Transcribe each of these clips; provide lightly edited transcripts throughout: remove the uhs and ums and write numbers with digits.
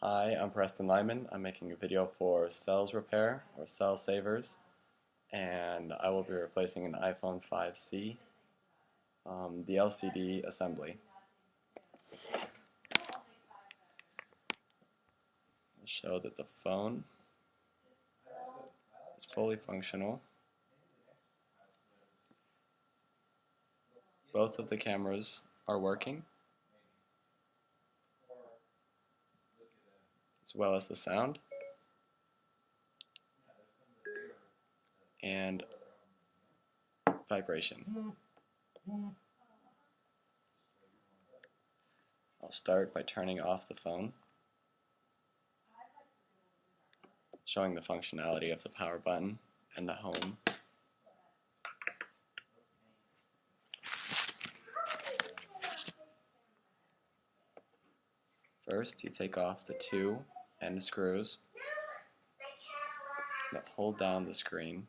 Hi, I'm Preston Lyman. I'm making a video for cells repair or cell savers, and I will be replacing an iPhone 5C, the LCD assembly. I'll show that the phone is fully functional. Both of the cameras are working, as well as the sound. And vibration. I'll start by turning off the phone, showing the functionality of the power button and the home. First, you take off the two end screws that hold down the screen.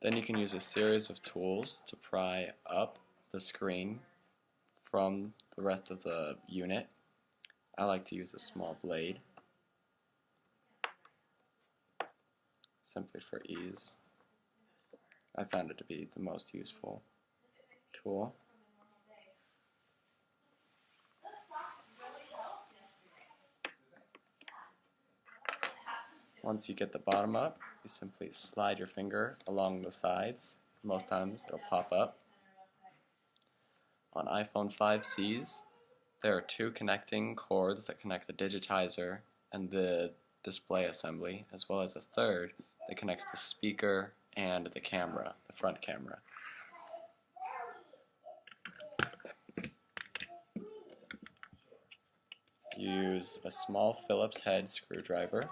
Then you can use a series of tools to pry up the screen from the rest of the unit. I like to use a small blade, simply for ease. I found it to be the most useful tool. Once you get the bottom up, you simply slide your finger along the sides. Most times it'll pop up. On iPhone 5Cs, there are two connecting cords that connect the digitizer and the display assembly, as well as a third that connects the speaker and the camera, the front camera. Use a small Phillips head screwdriver.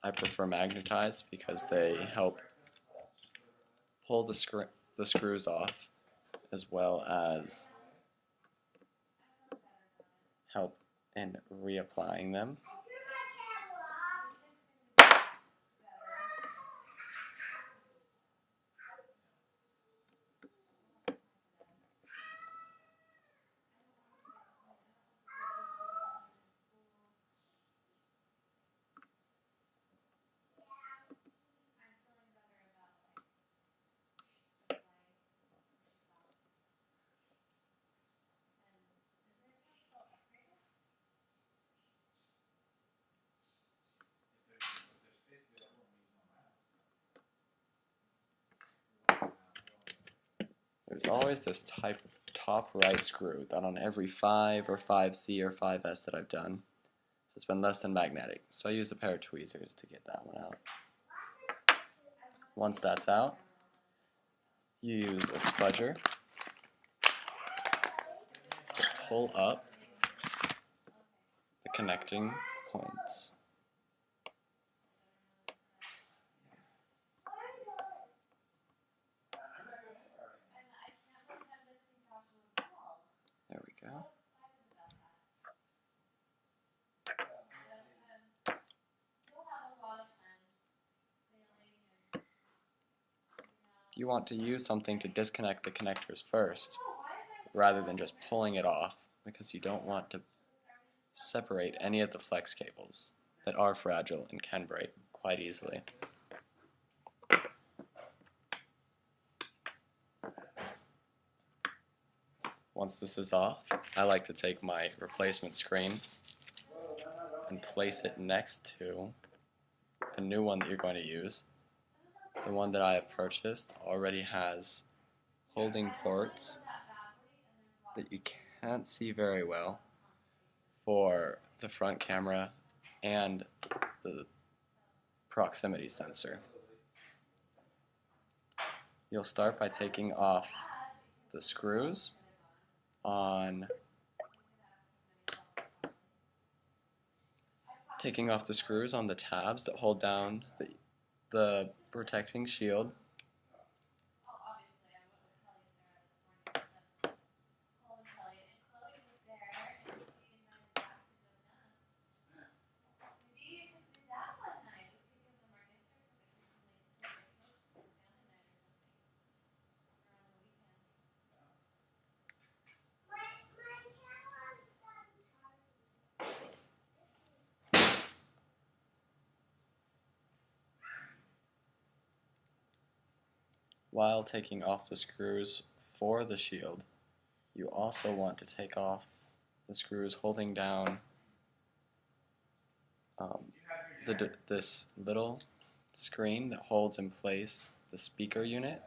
I prefer magnetized because they help pull the screws off, as well as help in reapplying them. There's always this type of top right screw that on every 5 or 5C or 5S that I've done has been less than magnetic, so I use a pair of tweezers to get that one out. Once that's out, you use a spudger to pull up the connecting points. There we go. You want to use something to disconnect the connectors first, rather than just pulling it off, because you don't want to separate any of the flex cables that are fragile and can break quite easily. Once this is off, I like to take my replacement screen and place it next to the new one that you're going to use. The one that I have purchased already has holding ports that you can't see very well for the front camera and the proximity sensor. You'll start by taking off the screws on the tabs that hold down the protecting shield. While taking off the screws for the shield, you also want to take off the screws holding down this little screen that holds in place the speaker unit.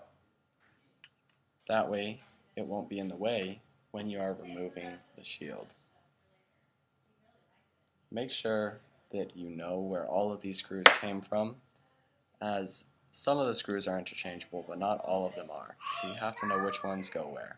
That way it won't be in the way when you are removing the shield. Make sure that you know where all of these screws came from, as some of the screws are interchangeable, but not all of them are. So you have to know which ones go where.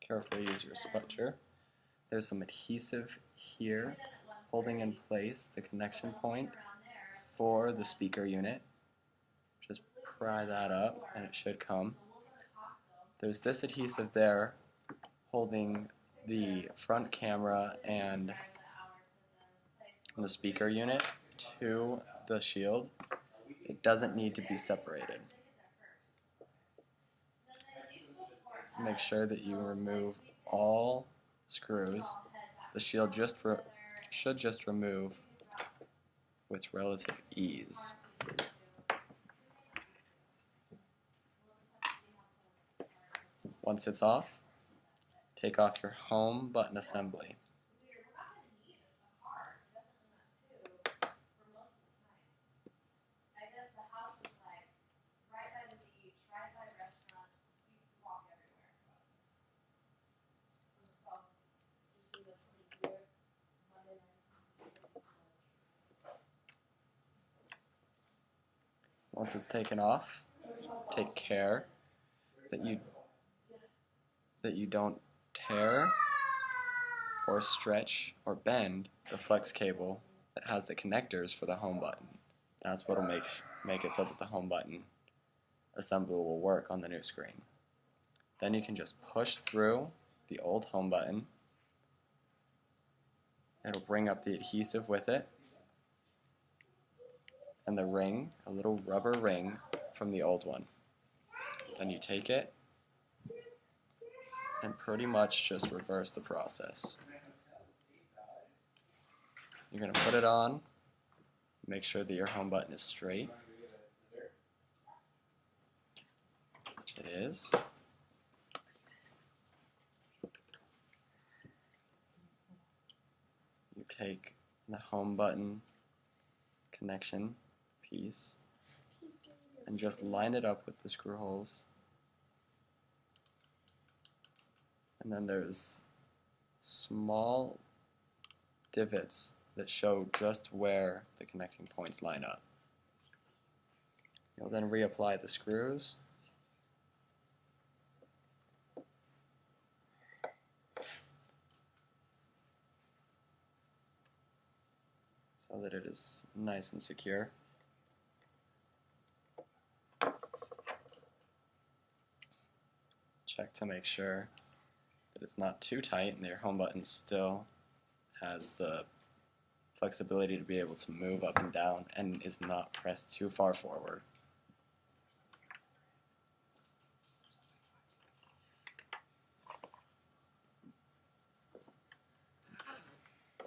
Carefully use your spudger. There's some adhesive here holding in place the connection point for the speaker unit. Just pry that up and it should come. There's this adhesive there holding the front camera and the speaker unit to the shield. It doesn't need to be separated. Make sure that you remove all screws. The shield should just remove with relative ease. Once it's off, take off your home button assembly. Once it's taken off, take care that you don't tear or stretch or bend the flex cable that has the connectors for the home button. That's what will make it so that the home button assembly will work on the new screen. Then you can just push through the old home button. It'll bring up the adhesive with it, and the ring, a little rubber ring from the old one. Then you take it and pretty much just reverse the process. You're going to put it on, make sure that your home button is straight, which it is. You take the home button connection piece and just line it up with the screw holes, and then there's small divots that show just where the connecting points line up. You'll then reapply the screws so that it is nice and secure. Check to make sure that it's not too tight and your home button still has the flexibility to be able to move up and down and is not pressed too far forward.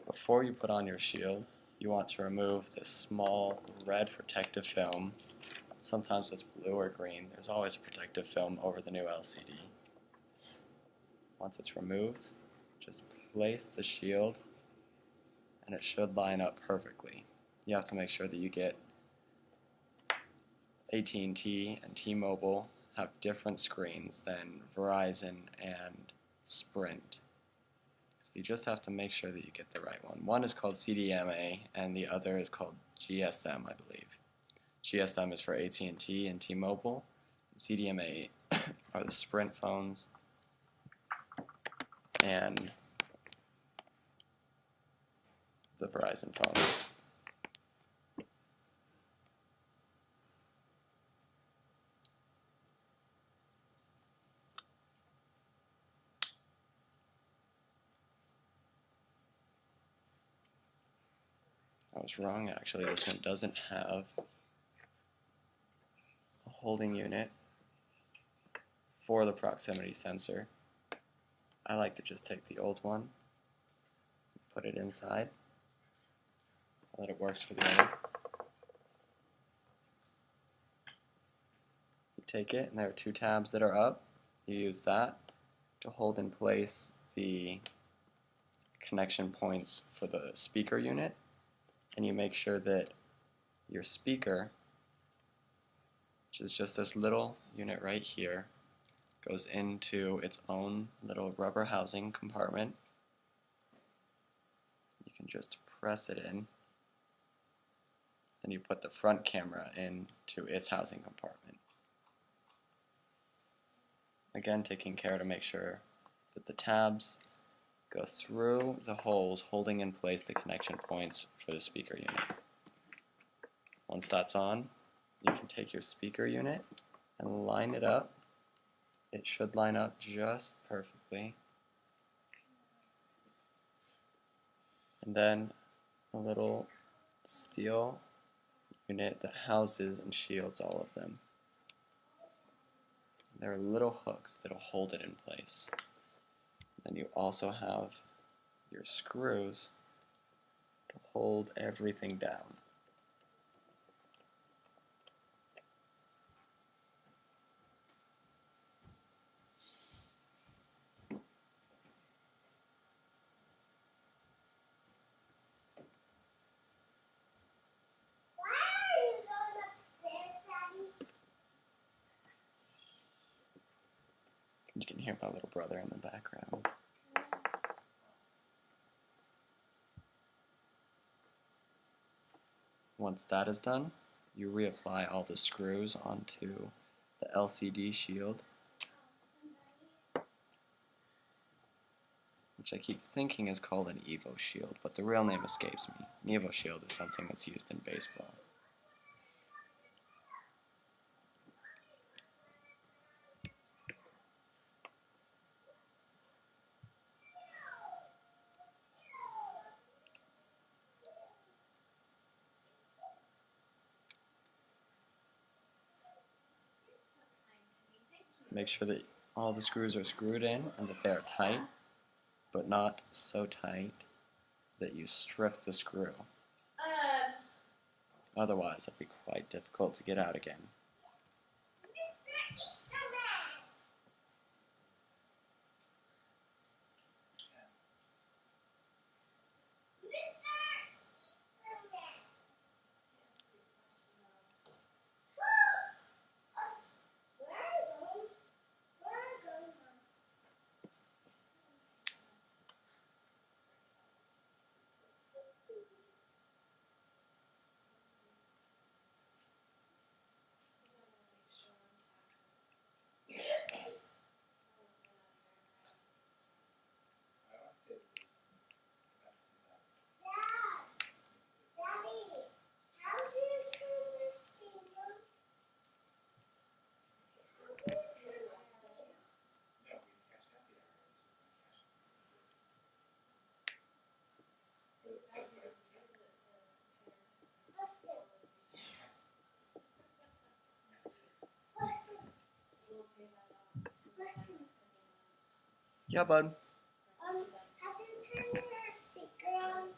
Before you put on your shield, you want to remove this small red protective film. Sometimes it's blue or green. There's always a protective film over the new LCD. Once it's removed, just place the shield and it should line up perfectly. You have to make sure that you get AT&T and T-Mobile have different screens than Verizon and Sprint. So you just have to make sure that you get the right one. One is called CDMA and the other is called GSM, I believe. GSM is for AT&T and T-Mobile. CDMA are the Sprint phones and the Verizon phones. I was wrong actually, this one doesn't have a holding unit for the proximity sensor. I like to just take the old one, put it inside, so that it works for the other. You take it, and there are two tabs that are up. You use that to hold in place the connection points for the speaker unit, and you make sure that your speaker, which is just this little unit right here, goes into its own little rubber housing compartment. You can just press it in. Then you put the front camera into its housing compartment. Again, taking care to make sure that the tabs go through the holes holding in place the connection points for the speaker unit. Once that's on, you can take your speaker unit and line it up. It should line up just perfectly. And then the little steel unit that houses and shields all of them. There are little hooks that will hold it in place. Then you also have your screws to hold everything down. You can hear my little brother in the background. Once that is done, you reapply all the screws onto the LCD shield, which I keep thinking is called an Evo shield, but the real name escapes me. An Evo shield is something that's used in baseball. Make sure that all the screws are screwed in and that they are tight, but not so tight that you strip the screw. Otherwise, it'll be quite difficult to get out again. Yeah, bud. How do you turn your speaker on?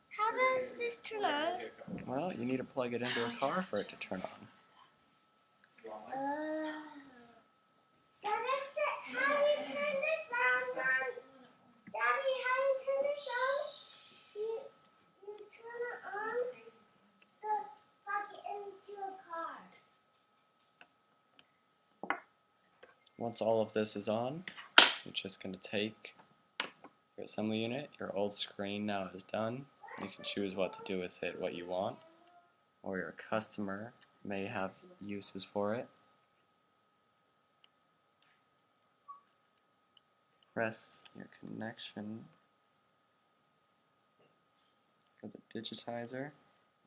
How does this turn on? Well, you need to plug it into a car for it to turn on. Daddy, how do you turn this on? Daddy, how do you turn this on? You turn it on to plug it into a car. Once all of this is on, you're just going to take your assembly unit. Your old screen now is done. You can choose what to do with it, what you want, or your customer may have uses for it. Press your connection for the digitizer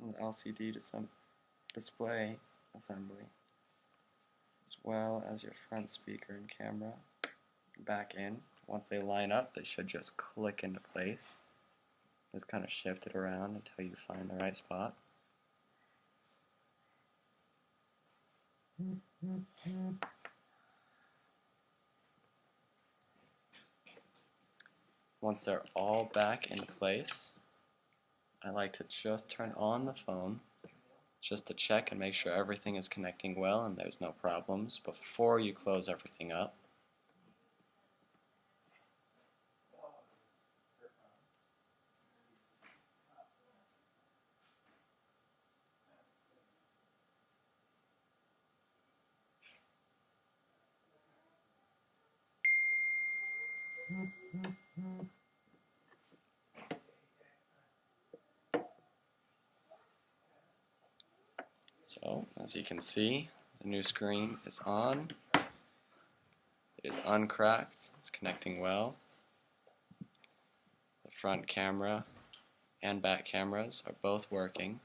and the LCD display assembly, as well as your front speaker and camera back in Once they line up, they should just click into place. Just kind of shift it around until you find the right spot. Once they're all back in place, I like to just turn on the phone just to check and make sure everything is connecting well and there's no problems before you close everything up. So, as you can see, the new screen is on. It is uncracked. It's connecting well. The front camera and back cameras are both working.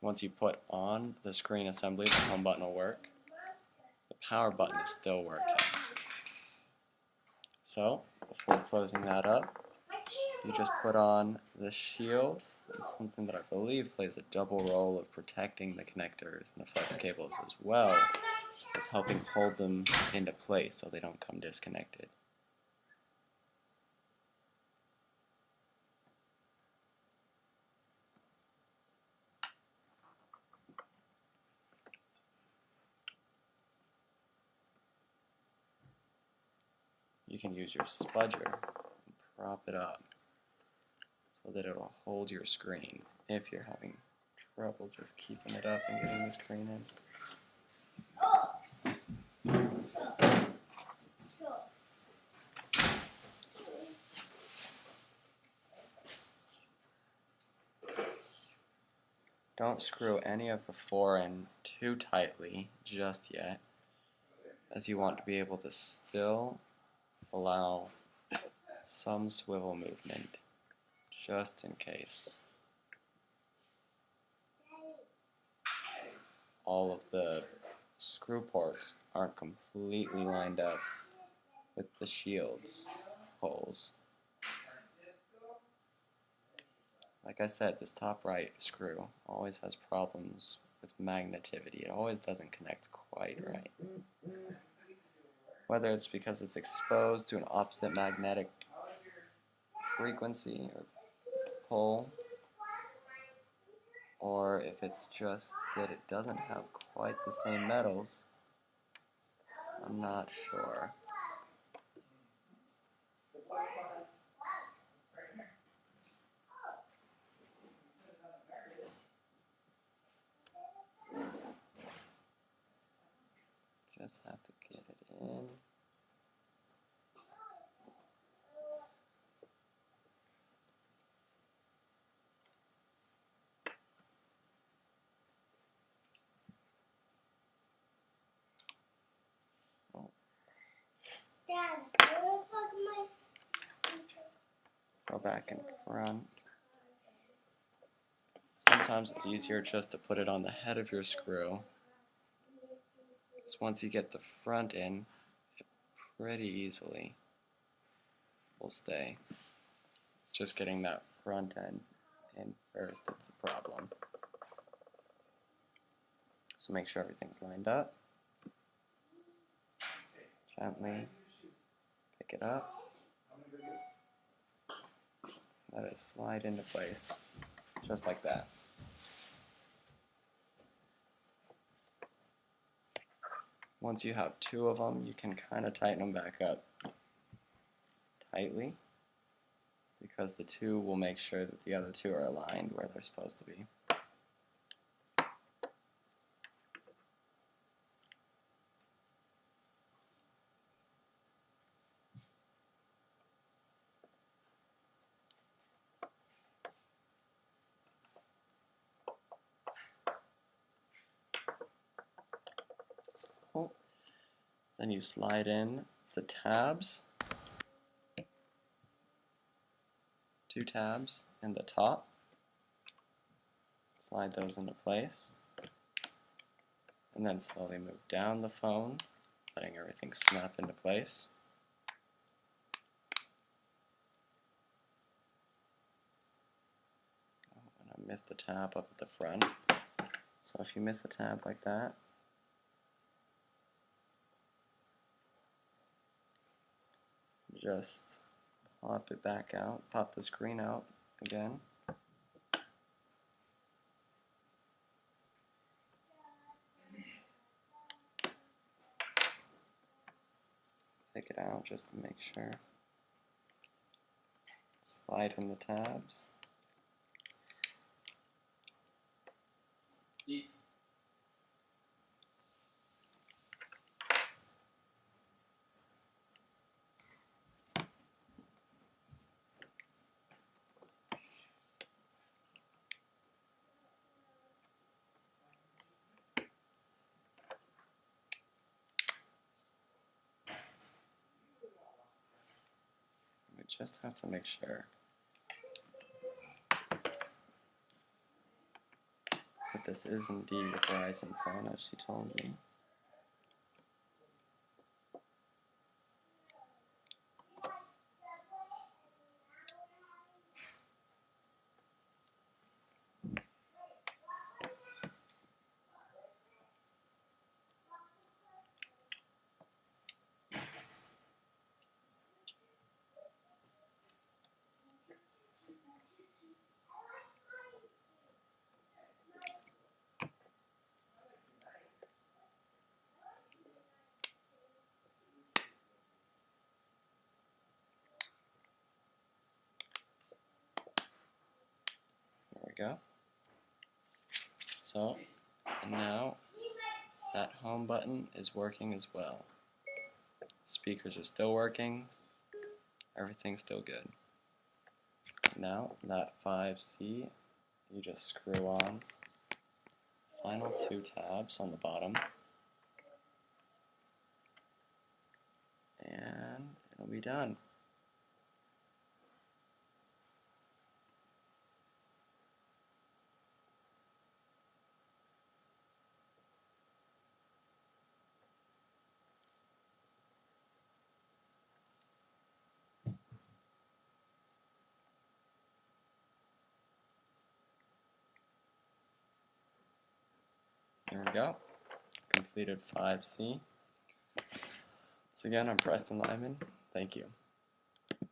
Once you put on the screen assembly, the home button will work. The power button is still working. So, before closing that up, you just put on the shield. It's something that I believe plays a double role of protecting the connectors and the flex cables as well as helping hold them into place so they don't come disconnected. You can use your spudger and prop it up so that it will hold your screen if you're having trouble just keeping it up and getting the screen in. Don't screw any of the 4 in too tightly just yet, as you want to be able to still allow some swivel movement, just in case. All of the screw ports aren't completely lined up with the shield's holes. Like I said, this top right screw always has problems with magnetivity. It always doesn't connect quite right. Whether it's because it's exposed to an opposite magnetic frequency or pole, or if it's just that it doesn't have quite the same metals, I'm not sure. Just have to get it in. Dad, I want to plug my speaker. Go back in front. Sometimes it's easier just to put it on the head of your screw. So once you get the front in, it pretty easily will stay. It's just getting that front end in first that's the problem. So make sure everything's lined up. Gently pick it up. Let it slide into place, just like that. Once you have 2 of them, you can kind of tighten them back up tightly, because the 2 will make sure that the other 2 are aligned where they're supposed to be. So, then you slide in the tabs, 2 tabs in the top, slide those into place, and then slowly move down the phone, letting everything snap into place. Oh, and I missed the tab up at the front. So if you miss a tab like that, just pop it back out, pop the screen out again. Take it out just to make sure. Slide in the tabs. We just have to make sure that this is indeed a Verizon phone, as she told me. There we go. So, and now that home button is working as well. Speakers are still working. Everything's still good. Now, that 5C, you just screw on final 2 tabs on the bottom, and it'll be done. There we go. Completed 5C. So again, I'm Preston Lyman. Thank you.